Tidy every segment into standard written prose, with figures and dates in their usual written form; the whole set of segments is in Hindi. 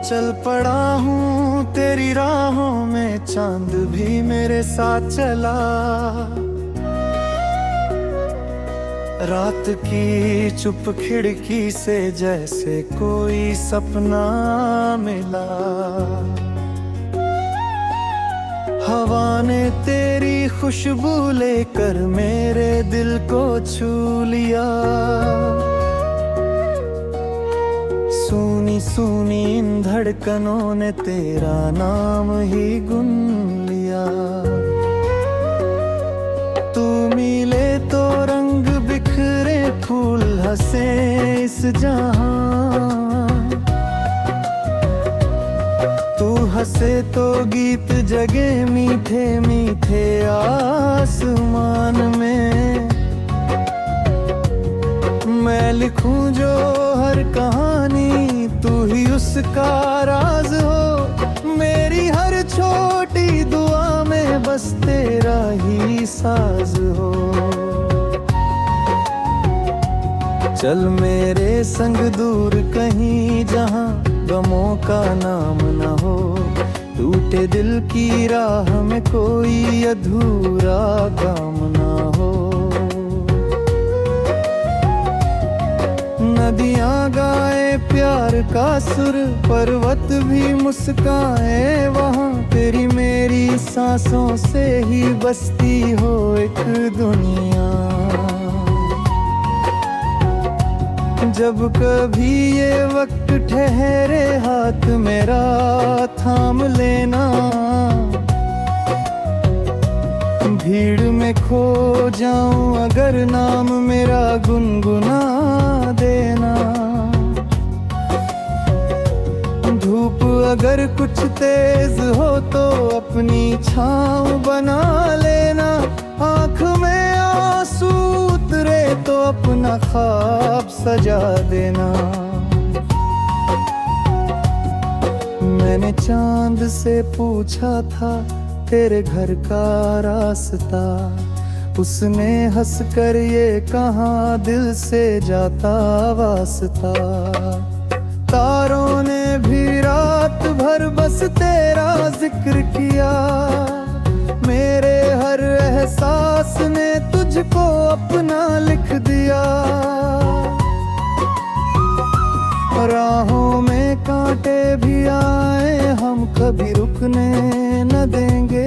चल पड़ा हूँ तेरी राहों में, चांद भी मेरे साथ चला। रात की चुप खिड़की से जैसे कोई सपना मिला। हवा ने तेरी खुशबू लेकर मेरे दिल को छू लिया। सूनी सूनी इन धड़कनों ने तेरा नाम ही गुन लिया। तू मिले तो रंग बिखरे फूल हंसे इस जहां। तू हंसे तो गीत जगे मीठे मीठे आसमान में। मैं लिखूं जो हर कहानी, तू ही उसका राज हो। मेरी हर छोटी दुआ में बस तेरा ही साज हो। चल मेरे संग दूर कहीं जहां गमों का नाम न हो। टूटे दिल की राह में कोई अधूरा काम ना हो। नदियाँ गाए प्यार का सुर, पर्वत भी मुस्काए वहाँ। तेरी मेरी सांसों से ही बसती हो एक दुनिया। जब कभी ये वक्त ठहरे हाथ मेरा थाम लेना। भीड़ में खो जाऊं अगर नाम मेरा गुनगुना देना। धूप अगर कुछ तेज हो तो अपनी छाँव बना लेना। आँख में आंसू उतरे तो अपना ख्वाब सजा देना। मैंने चांद से पूछा था तेरे घर का रास्ता। उसने हंसकर ये कहा दिल से जाता वास्ता। तारों ने भी रात भर बस तेरा जिक्र किया। मेरे हर एहसास ने तुझको अपना लिख दिया। राहों में कांटे भी आए हम कभी रुकने न देंगे।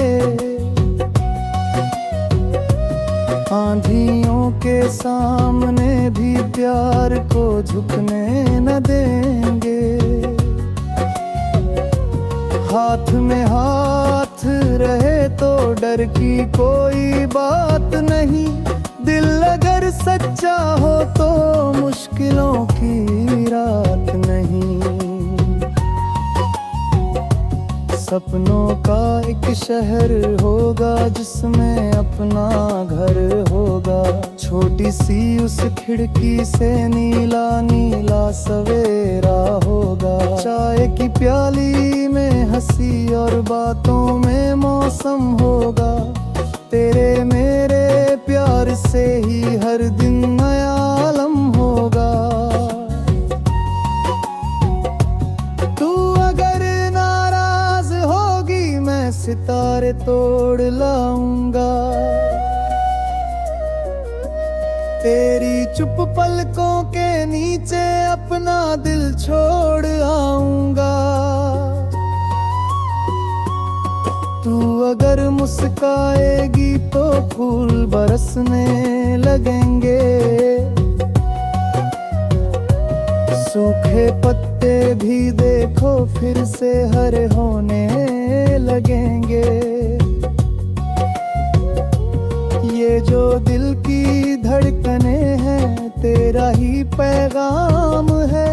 आंधियों के सामने भी प्यार को झुकने न देंगे। हाथ में हाथ रहे तो डर की कोई बात नहीं। दिल अगर सच्चा हो तो मुश्किलों की रात नहीं। सपनों का एक शहर होगा जिसमें अपना घर होगा। छोटी सी उस खिड़की से नीला नीला सवेरा होगा। चाय की प्याली में हंसी और बातों में मौसम होगा। तेरे मेरे प्यार से ही हर दिन नया आलम होगा। तू अगर नाराज होगी मैं सितारे तोड़ लाऊंगा। तेरी चुप पलकों के नीचे अपना दिल छोड़ आऊंगा। तू अगर मुस्काएगी तो फूल बरसने लगेंगे। सूखे पत्ते भी देखो फिर से हरे होने लगेंगे। ये जो दिल की धड़कने हैं तेरा ही पैगाम है।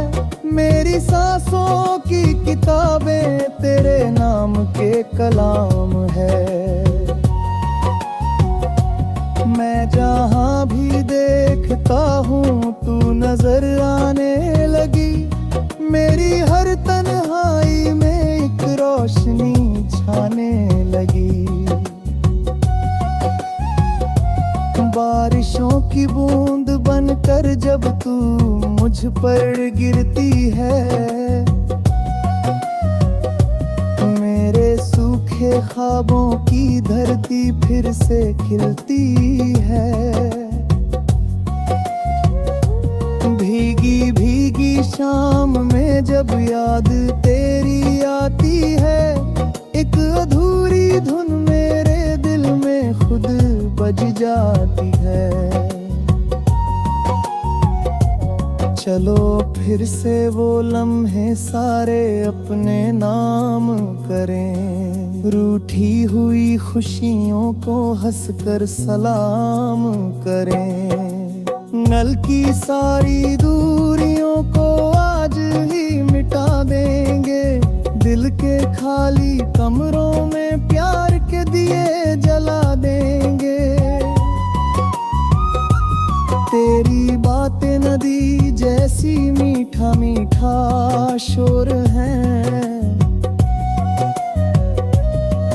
मेरी सांसों की किताबें तेरे नाम के कलाम है। मैं जहाँ भी देखता हूँ तू नजर आने लगी। मेरी हर तन्हाई में एक रोशनी छाने लगी। बारिशों की बूंद बनकर जब तू मुझ पर गिरती है। देखे ख्वाबों की धरती फिर से खिलती है। भीगी भीगी शाम में जब याद तेरी आती है, एक अधूरी धुन मेरे दिल में खुद बज जाती है। चलो फिर से वो लम्हे सारे अपने नाम करें, रूठी हुई खुशियों को हंसकर सलाम करें। नल की सारी दूरियों को आज ही मिटा देंगे, दिल के खाली कमरों में प्यार के दिए जला देंगे। तेरी बातें नदी जैसी मीठा मीठा शोर है,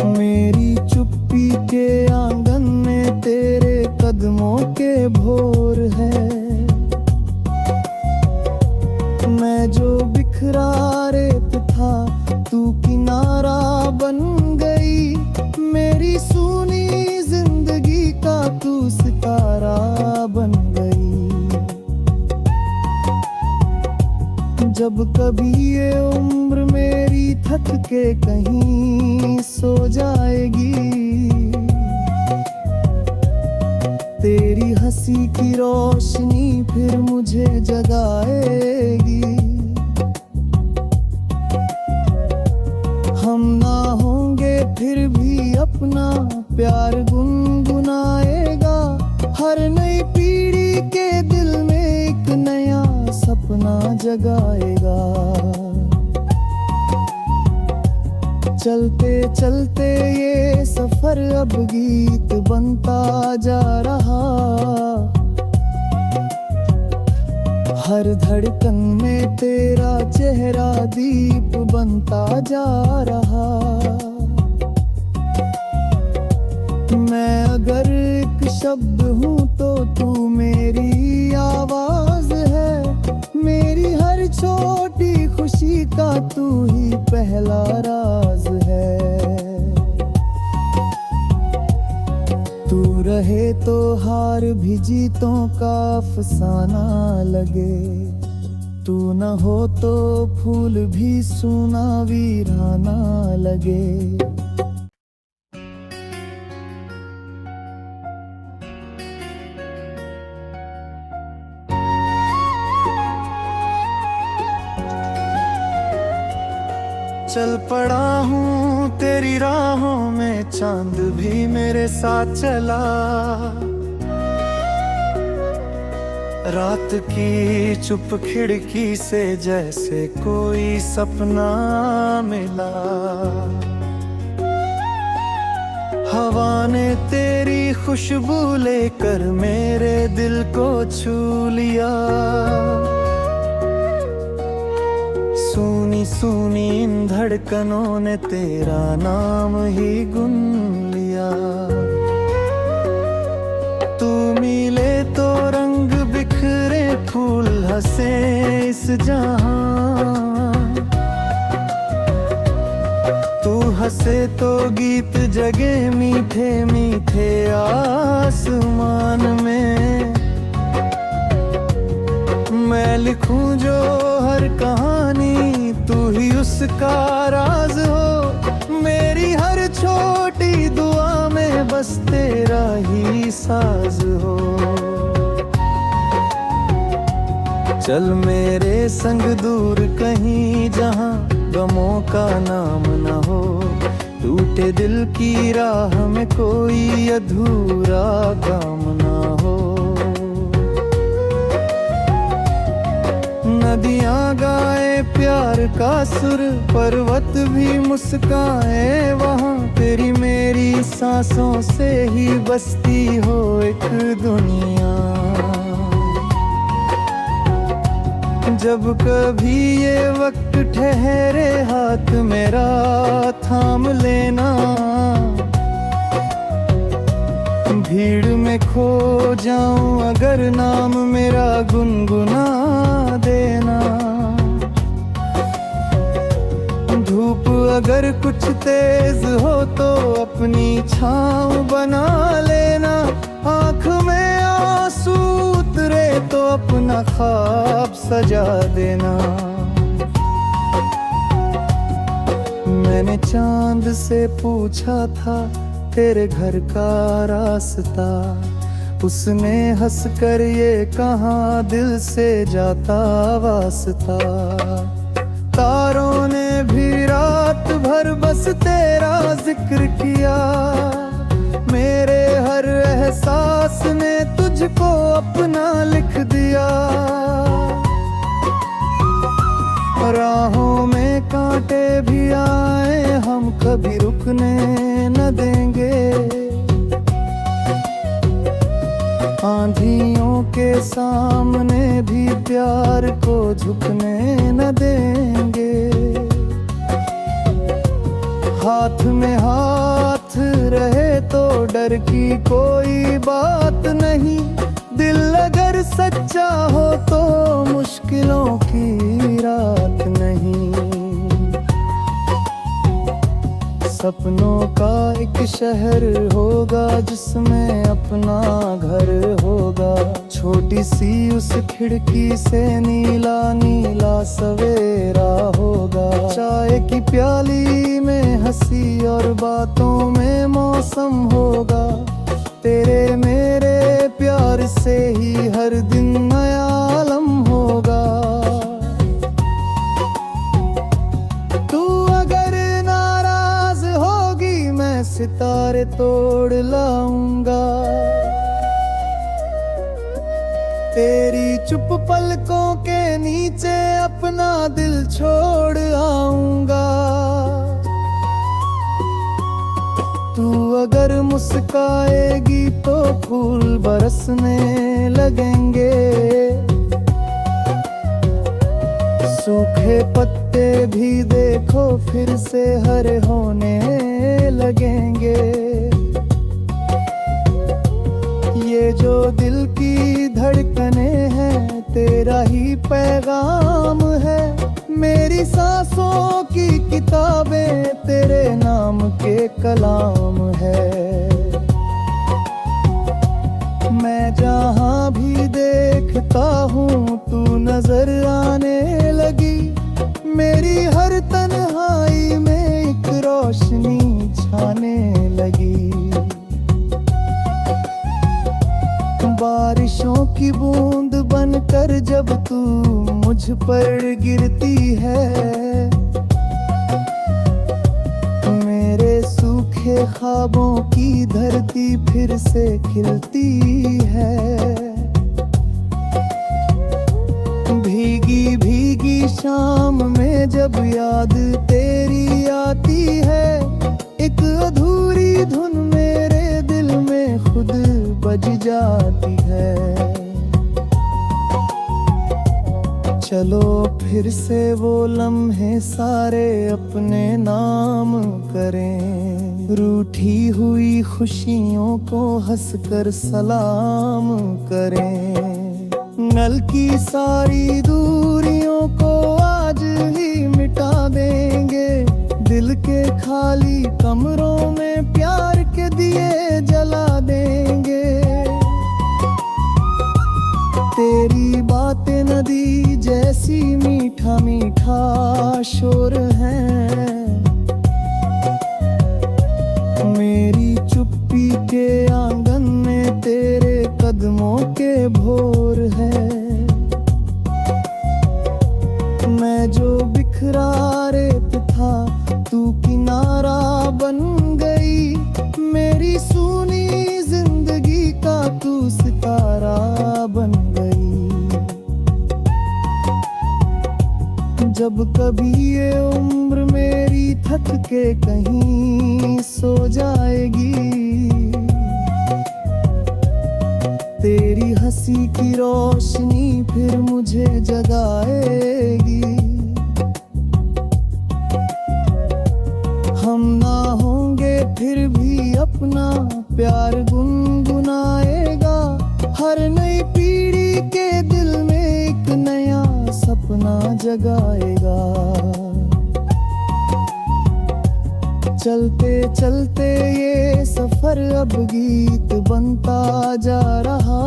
मेरी चुप्पी के आंगन में तेरे कदमों के भोर है। मैं जो बिखरा रेत था तू किनारा बन गई, मेरी सूनी जिंदगी का तू सितारा बन गई। जब कभी ये उम्र मेरी थक के कहीं सो जाएगी, तेरी हंसी की रोशनी फिर मुझे जगाएगी। हम ना होंगे फिर भी अपना प्यार गुनगुनाएगा, हर नई पीढ़ी के दिल में एक नया सपना जगाएगा। चलते चलते ये सफर अब गीत बनता जा रहा, हर धड़कन में तेरा चेहरा दीप बनता जा रहा। मैं अगर एक शब्द हूँ तो तू मेरी आवाज है, मेरी हर छोटी खुशी का तू ही पहला राज है। तू रहे तो हार भी जीतों का अफसाना लगे, तू न हो तो फूल भी सूना वीराना लगे। चल पड़ा हूँ तेरी राहों में, चांद भी मेरे साथ चला। रात की चुप खिड़की से जैसे कोई सपना मिला। हवा ने तेरी खुशबू लेकर मेरे दिल को छू लिया। सूनी सूनी इन धड़कनों ने तेरा नाम ही गुन लिया। तू मिले तो रंग बिखरे फूल हंसे इस जहां, तू हंसे तो गीत जगे मीठे मीठे आसमान में। मैं लिखूं जो हर कहानी तू ही उसका राज हो, मेरी हर छोटी दुआ में बस तेरा ही साज हो। चल मेरे संग दूर कहीं जहां गमों का नाम न हो, टूटे दिल की राह में कोई अधूरा काम ना हो। नदियाँ गाए प्यार का सुर, पर्वत भी मुस्काए वहाँ, तेरी मेरी सांसों से ही बसती हो एक दुनिया। जब कभी ये वक्त ठहरे हाथ मेरा थाम लेना, भीड़ में खो जाऊं अगर नाम मेरा गुनगुना देना। धूप अगर कुछ तेज हो तो अपनी छाँव बना लेना, आँख में आंसू उतरे तो अपना ख्वाब सजा देना। मैंने चांद से पूछा था तेरे घर का रास्ता, उसने हंसकर ये कहा दिल से जाता वास्ता। तारों ने भी रात भर बस तेरा जिक्र किया, मेरे हर एहसास ने तुझको अपना लिख दिया। राहों में कांटे भी आए हम कभी रुकने न देंगे, आंधियों के सामने भी प्यार को झुकने न देंगे। हाथ में हाथ रहे तो डर की कोई बात नहीं, दिल अगर सच्चा हो तो मुश्किलों की रात नहीं। सपनों का एक शहर होगा जिसमें अपना घर होगा, छोटी सी उस खिड़की से नीला नीला सवेरा होगा। चाय की प्याली में हंसी और बातों में मौसम होगा, तेरे मेरे प्यार से ही हर दिन नया आलम होगा। तू अगर नाराज होगी मैं सितारे तोड़ लाऊंगा, तेरी चुप पलकों के नीचे अपना दिल छोड़ आऊंगा। तू अगर मुस्काएगी तो फूल बरसने लगेंगे, सूखे पत्ते भी देखो फिर से हरे होने लगेंगे। ये जो दिल की धड़कने हैं तेरा ही पैगाम है, मेरी सांसों की किताबें तेरे नाम के कलाम है। मैं जहाँ भी देखता हूँ तू नजर आने लगी, मेरी हर तन्हाई में एक रोशनी छाने लगी। बारिशों की बूंद बनकर जब तू मुझ पर गिरती है, मेरे सूखे ख्वाबों की धरती फिर से खिलती है। भीगी भीगी शाम में जब याद तेरी आती है, एक अधूरी धुन मेरे दिल में खुद बज जाती है। चलो फिर से वो लम्हे सारे अपने नाम करें, रूठी हुई खुशियों को हंसकर सलाम करें। नल की सारी दूरियों को आज ही मिटा देंगे, दिल के खाली कमरों में प्यार के दिए जला देंगे। तेरी बातें नदी जैसी मीठा मीठा शोर है, मेरी चुप्पी के आंगन में तेरे कदमों के भोर है। मैं जो बिखरा रेत था तू किनारा बन गई, मेरी सूनी जिंदगी का तू सितारा बन गई। जब कभी ये उम्र मेरी थक के कहीं सो जाएगी, तेरी हंसी की रोशनी फिर मुझे जगाएगी। हम ना होंगे फिर भी अपना प्यार गुनगुनाएगा, हर नई पीढ़ी के दिल में एक नया सपना जगाएगा। चलते चलते ये सफर अब गीत बनता जा रहा,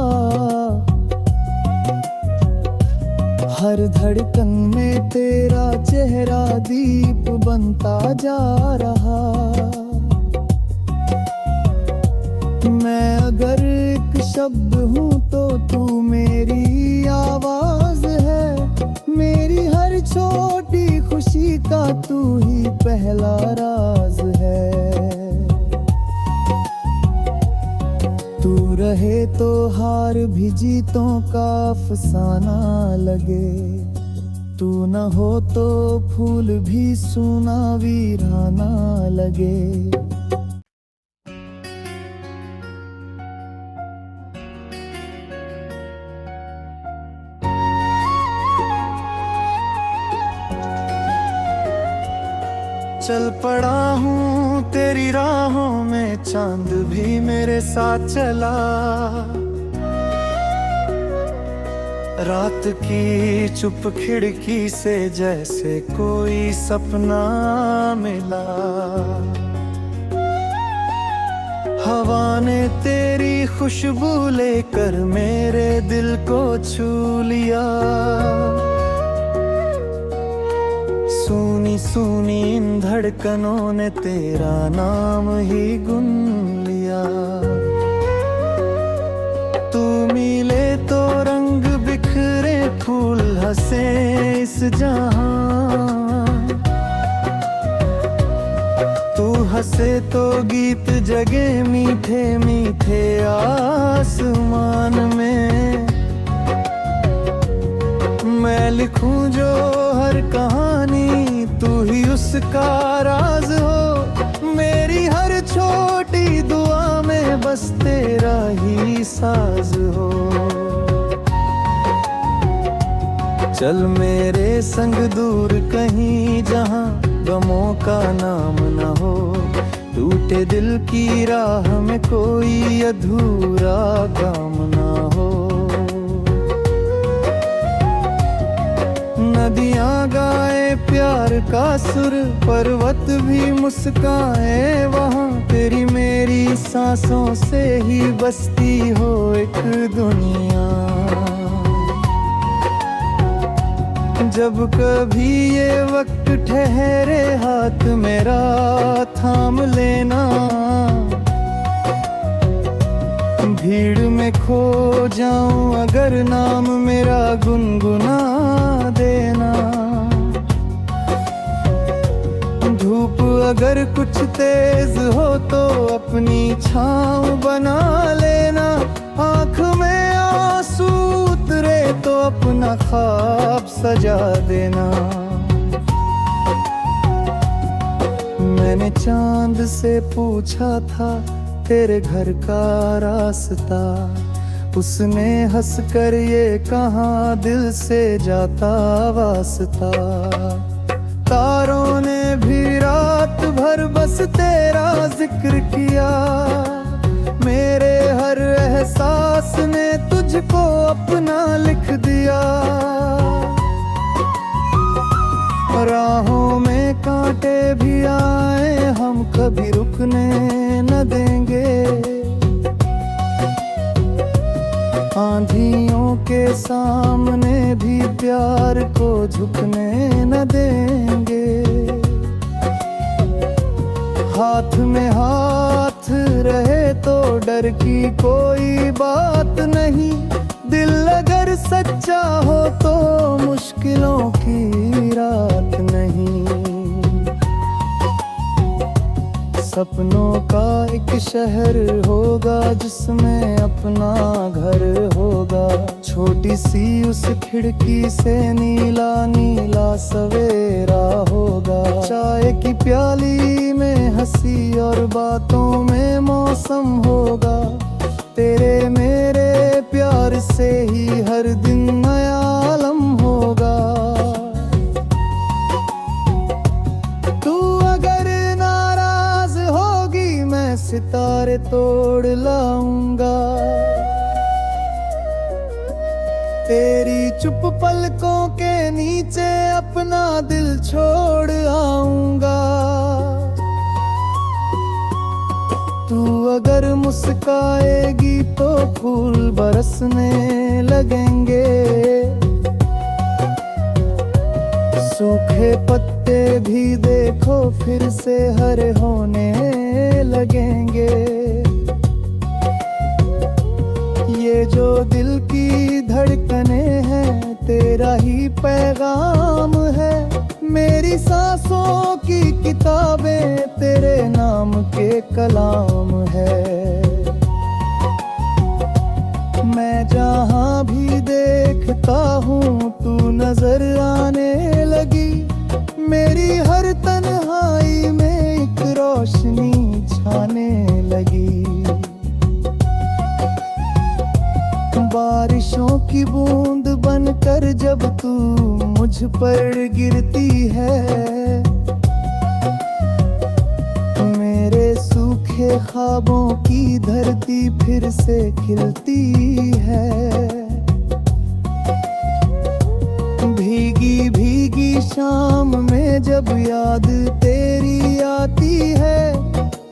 हर धड़कन में तेरा चेहरा दीप बनता जा रहा। मैं अगर एक शब्द हूँ तो तू मेरी आवाज है, मेरी हर छोटी खुशी का तू ही पहला राज है। तू रहे तो हार भी जीतों का अफसाना लगे, तू न हो तो फूल भी सूना वीराना लगे। चल पड़ा हूँ तेरी राहों में, चांद भी मेरे साथ चला, रात की चुप खिड़की से जैसे कोई सपना मिला। हवा ने तेरी खुशबू लेकर मेरे दिल को छू लिया, सुनी सुनी इन धड़कनों ने तेरा नाम ही गुन लिया। तू मिले तो रंग बिखरे फूल हंसे इस जहां, तू हंसे तो गीत जगे मीठे मीठे आसमान में। मैं लिखूं जो हर कहानी तू ही उसका राज हो, मेरी हर छोटी दुआ में बस तेरा ही साज हो। चल मेरे संग दूर कहीं जहां गमों का नाम न हो, टूटे दिल की राह में कोई अधूरा काम ना हो। नदियाँ गाए प्यार का सुर, पर्वत भी मुस्काए वहाँ, तेरी मेरी सांसों से ही बसती हो एक दुनिया। जब कभी ये वक्त ठहरे हाथ मेरा थाम लेना, भीड़ में खो जाऊं अगर नाम मेरा गुनगुना देना। धूप अगर कुछ तेज हो तो अपनी छाँव बना लेना, आँख में आंसू उतरे तो अपना ख्वाब सजा देना। मैंने चांद से पूछा था तेरे घर का रास्ता, उसने हंसकर ये कहा दिल से जाता वास्ता। तारों ने भी रात भर बस तेरा जिक्र किया, मेरे हर एहसास ने तुझको अपना लिख दिया। राहों में कांटे भी आए हम कभी रुकने न देंगे, आंधियों के सामने भी प्यार को झुकने न देंगे। हाथ में हाथ रहे तो डर की कोई बात नहीं, दिल अगर सच्चा हो तो मुश्किलों की रात नहीं। सपनों का एक शहर होगा जिसमें अपना घर होगा, छोटी सी उस खिड़की से नीला नीला सवेरा होगा। चाय की प्याली में हंसी और बातों में मौसम होगा, तेरे मेरे प्यार से ही हर दिन नया आलम होगा। तू अगर नाराज होगी मैं सितारे तोड़ लाऊंगा, तेरी चुप पलकों के नीचे अपना दिल छोड़ आऊंगा। तू अगर मुस्काएगी तो फूल बरसने लगेंगे, सूखे पत्ते भी देखो फिर से हरे होने लगेंगे। ये जो दिल की धड़कने हैं तेरा ही पैगाम है, मेरी सांसों की किताबें तेरे नाम के कलाम है। मैं जहाँ भी देखता हूँ तू नजर आने लगी, मेरी हर तन्हाई में एक रोशनी छाने लगी। बारिशों की बूंद बनकर जब तू मुझ पर गिरती है, मेरे सूखे ख्वाबों की धरती फिर से खिलती है। भीगी भीगी शाम में जब याद तेरी आती है,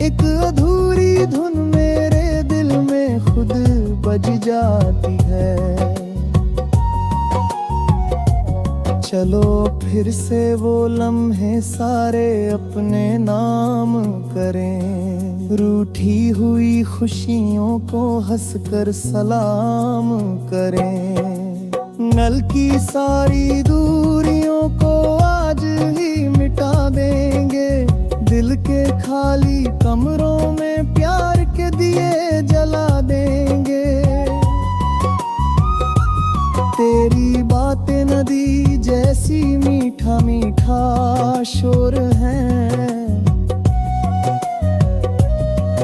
एक अधूरी धुन मेरे दिल में खुद बज जाती है। चलो फिर से वो लम्हे सारे अपने नाम करें, रूठी हुई खुशियों को हंसकर सलाम करें। नल की सारी दूरियों को आज ही मिटा देंगे, दिल के खाली कमरों में प्यार के दिए जला देंगे। तेरी बातें नदी जैसी मीठा मीठा शोर है,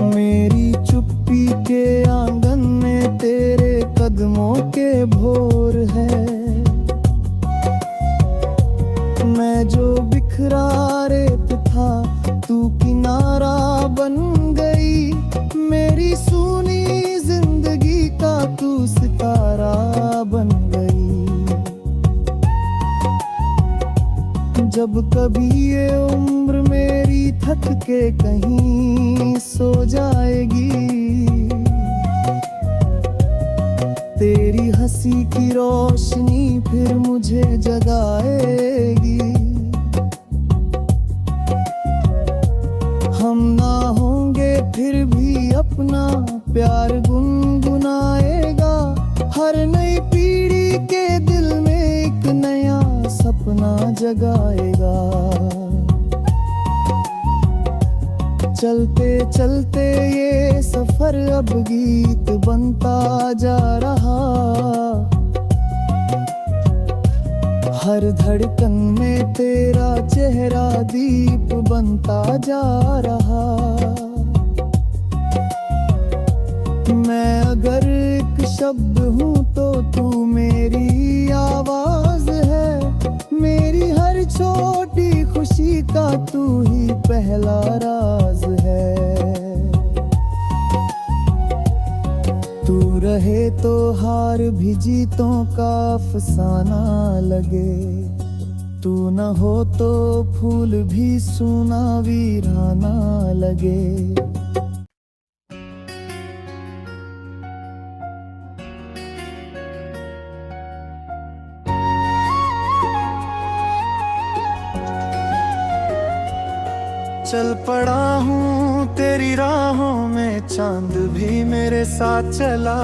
मेरी चुप्पी के आंगन में तेरे कदमों के भोर है। मैं जो बिखरा रेत था तू किनारा बन गई, मेरी सूनी जिंदगी का तू सितारा बन गई। जब कभी ये उम्र मेरी थक के कहीं सो जाएगी, तेरी हंसी की रोशनी फिर मुझे जगाएगी। हम ना होंगे फिर भी अपना प्यार गुनगुनाएगा, हर नई पीढ़ी के दिल में एक नया सपना जगाएगा। चलते चलते ये सफर अब गीत बनता जा रहा, हर धड़कन में तेरा चेहरा दीप बनता जा रहा। मैं अगर एक शब्द हूँ तो तू मेरी आवाज है, मेरी हर छोटी खुशी का तू ही पहला राज है। तू रहे तो हार भी जीतों का अफसाना लगे, तू न हो तो फूल भी सूना वीराना लगे। चल पड़ा हूँ तेरी राहों में, चांद भी मेरे साथ चला।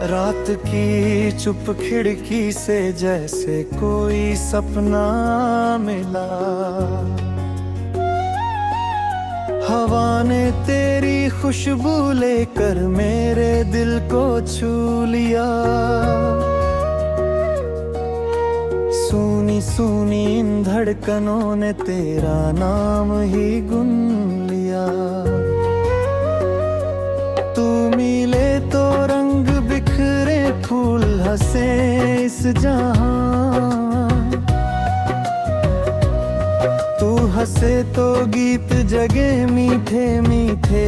रात की चुप खिड़की से जैसे कोई सपना मिला। हवा ने तेरी खुशबू लेकर मेरे दिल को छू लिया। सूनी सूनी इन धड़कनों ने तेरा नाम ही गुन लिया। तू मिले तो रंग बिखरे फूल हंसे इस जहां, तू हंसे तो गीत जगे मीठे मीठे